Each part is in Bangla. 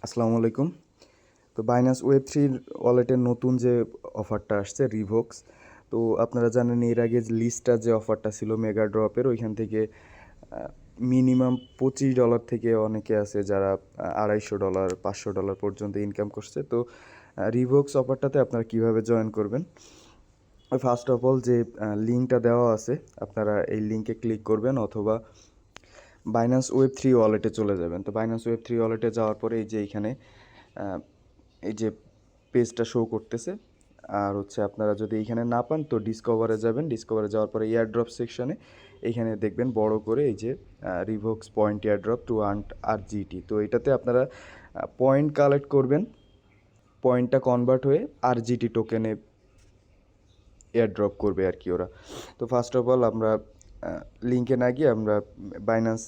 আসসালামু আলাইকুম। তো বাইন্যান্স ওয়েব থ্রির ওয়ালেটের নতুন যে অফারটা আসছে রিভোক্স, তো আপনারা জানেন এর আগে লিস্টটা যে অফারটা ছিল মেগা ড্রপের, ওইখান থেকে মিনিমাম $25 থেকে অনেকে আছে যারা $250 $500 পর্যন্ত ইনকাম করছে। তো রিভোক্স অফারটাতে আপনারা কিভাবে জয়েন করবেন, ফার্স্ট অফ অল যে লিঙ্কটা দেওয়া আছে আপনারা এই লিঙ্কে ক্লিক করবেন অথবা বাইন্যান্স ওয়েব থ্রি ওয়ালেটে চলে যাবেন। তো বাইন্যান্স ওয়েব থ্রি ওয়ালেটে যাওয়ার পরে এই যে এইখানে এই যে পেজটা শো করতেছে, আর হচ্ছে আপনারা যদি এইখানে না পান তো ডিসকভারে যাবেন। ডিসকভারে যাওয়ার পরে এয়ারড্রপ সেকশনে এইখানে দেখবেন বড় করে এই যে Revox point airdrop to earn RGT। তো এটাতে আপনারা পয়েন্ট কালেক্ট করবেন, পয়েন্টটা কনভার্ট হয়ে RGT টোকেনে এয়ারড্রপ করবে আর কি ওরা। তো ফার্স্ট অফ অল আমরা লিঙ্কে না গিয়ে আমরা বাইন্যান্স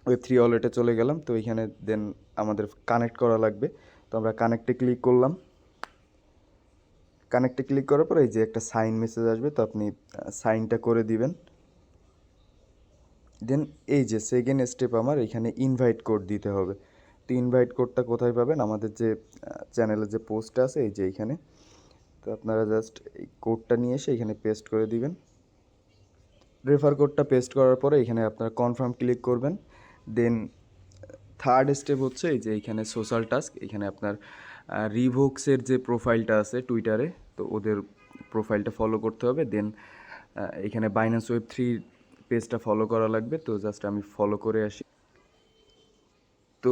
ওয়েব থ্রি ওয়ালেটে চলে গেলাম। তো এখানে দেন আমাদের কানেক্ট করা লাগবে। তো আমরা কানেক্টে ক্লিক করলাম। কানেক্টে ক্লিক করার পর এই যে একটা সাইন মেসেজ আসবে, তো আপনি সাইনটা করে দিবেন। দেন এই যে সেকেন্ড স্টেপ আমার এখানে ইনভাইট কোড দিতে হবে। তো ইনভাইট কোডটা কোথায় পাবেন, আমাদের যে চ্যানেলে যে পোস্টটা আছে এই যে এইখানে। তো আপনারা জাস্ট এই কোডটা নিয়ে এসে এখানে পেস্ট করে দিবেন। রেফার কোডটা পেস্ট করার পরে এখানে আপনারা কনফার্ম ক্লিক করবেন। দেন থার্ড স্টেপ হচ্ছে এই যে এইখানে সোশ্যাল টাস্ক, এখানে আপনার রিভোক্সের যে প্রোফাইলটা আছে টুইটারে, তো ওদের প্রোফাইলটা ফলো করতে হবে। দেন এখানে বাইন্যান্স ওয়েব থ্রি পেজটা ফলো করা লাগবে। তো জাস্ট আমি ফলো করে আসি। তো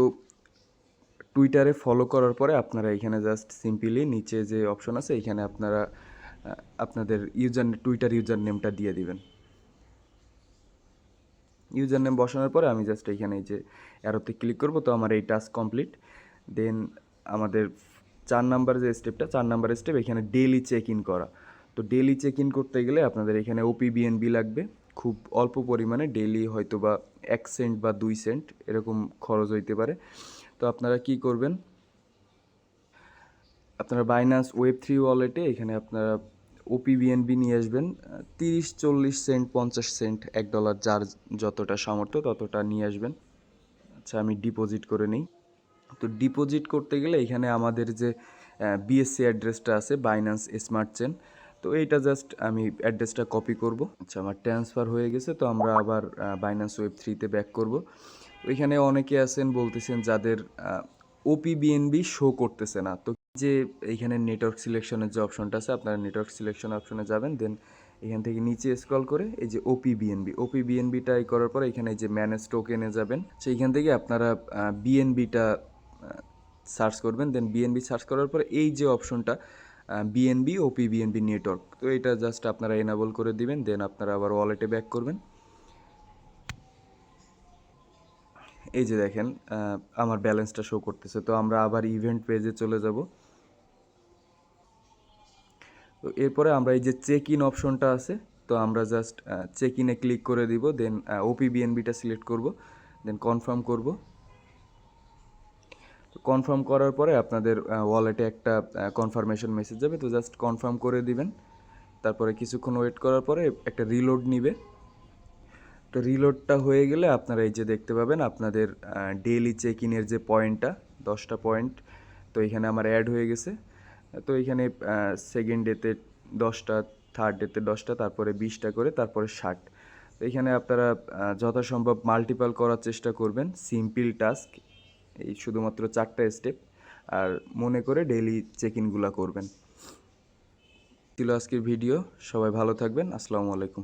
টুইটারে ফলো করার পরে আপনারা এখানে জাস্ট সিম্পলি নিচে যে অপশন আছে এখানে আপনারা আপনাদের টুইটার ইউজার নেমটা দিয়ে দিবেন। ইউজার নেম বসানোর পরে আমি জাস্ট এইখানে এই যে অ্যারোতে ক্লিক করব। তো আমার এই টাস্ক কমপ্লিট। দেন আমাদের 4 নাম্বার যে স্টেপটা, 4 নাম্বার স্টেপ এখানে ডেইলি চেক ইন করা। তো ডেইলি চেক ইন করতে গেলে আপনাদের এখানে OPBNB লাগবে, খুব অল্প পরিমাণে, ডেইলি হয়তো বা 1 সেন্ট বা 2 সেন্ট এরকম খরচ হইতে পারে। তো আপনারা কি করবেন, আপনারা বাইন্যান্স ওয়েব থ্রি ওয়ালেটে এখানে আপনারা OPBNB নিয়ে আসবেন। 30 40 সেন্ট 50 সেন্ট $1, যার যতটা সামর্থ্য ততটা নিয়ে আসবেন। আচ্ছা, আমি ডিপোজিট করে নিই। তো ডিপোজিট করতে গেলে এখানে আমাদের যে BSC অ্যাড্রেসটা আছে বাইন্যান্স স্মার্ট চেন, তো এইটা জাস্ট আমি অ্যাড্রেসটা কপি করব। আচ্ছা, আমার ট্রান্সফার হয়ে গেছে। তো আমরা আবার বাইন্যান্স ওয়েব থ্রিতে ব্যাক করব। ওইখানে অনেকে আছেন বলতেছেন যাদের OPBNB শো করতেছে না। তো যে এইখানে নেটওয়ার্ক সিলেকশনের যে অপশনটা আছে, আপনারা নেটওয়ার্ক সিলেকশন অপশনে যাবেন। দেন এখান থেকে নিচে স্ক্রল করে এই যে OPBNBটা করার পর এখানে যে ম্যানেজ টোকেনে যাবেন। সেইখান থেকে আপনারা বিএনবিটা সার্চ করবেন। দেন বিএনবি সার্চ করার পর এই যে অপশনটা বিএনবি OPBNB নেটওয়ার্ক, তো এটা জাস্ট আপনারা এনাবল করে দিবেন। দেন আপনারা আবার ওয়ালেটে ব্যাক করবেন। এই যে দেখেন আমার ব্যালেন্সটা শো করতেছে। তো আমরা আবার ইভেন্ট পেজে চলে যাব। তো এরপরে আমরা এই যে চেক ইন অপশনটা আছে, তো আমরা জাস্ট চেক ইনে ক্লিক করে দিব। দেন OPBNBটা সিলেক্ট করব, দেন কনফার্ম করব। তো কনফার্ম করার পরে আপনাদের ওয়ালেটে একটা কনফার্মেশন মেসেজ যাবে। তো জাস্ট কনফার্ম করে দিবেন। তারপরে কিছুক্ষণ ওয়েট করার পরে একটা রিলোড নিবে। তো রিলোডটা হয়ে গেলে আপনারা এই যে দেখতে পাবেন আপনাদের ডেইলি চেক ইনের যে পয়েন্টটা 10টা পয়েন্ট, তো এখানে আমার অ্যাড হয়ে গেছে। তো এখানে সেকেন্ড ডেতে 10টা, থার্ড ডেতে 10টা, তারপরে 20টা করে, তারপরে 60। তো এখানে আপনারা যথাসম্ভব মাল্টিপাল করার চেষ্টা করবেন। সিম্পল টাস্ক, এই শুধুমাত্র 4টা স্টেপ, আর মনে করে ডেইলি চেক ইনগুলো করবেন। ছিল আজকের ভিডিও। সবাই ভালো থাকবেন। আসসালামু আলাইকুম।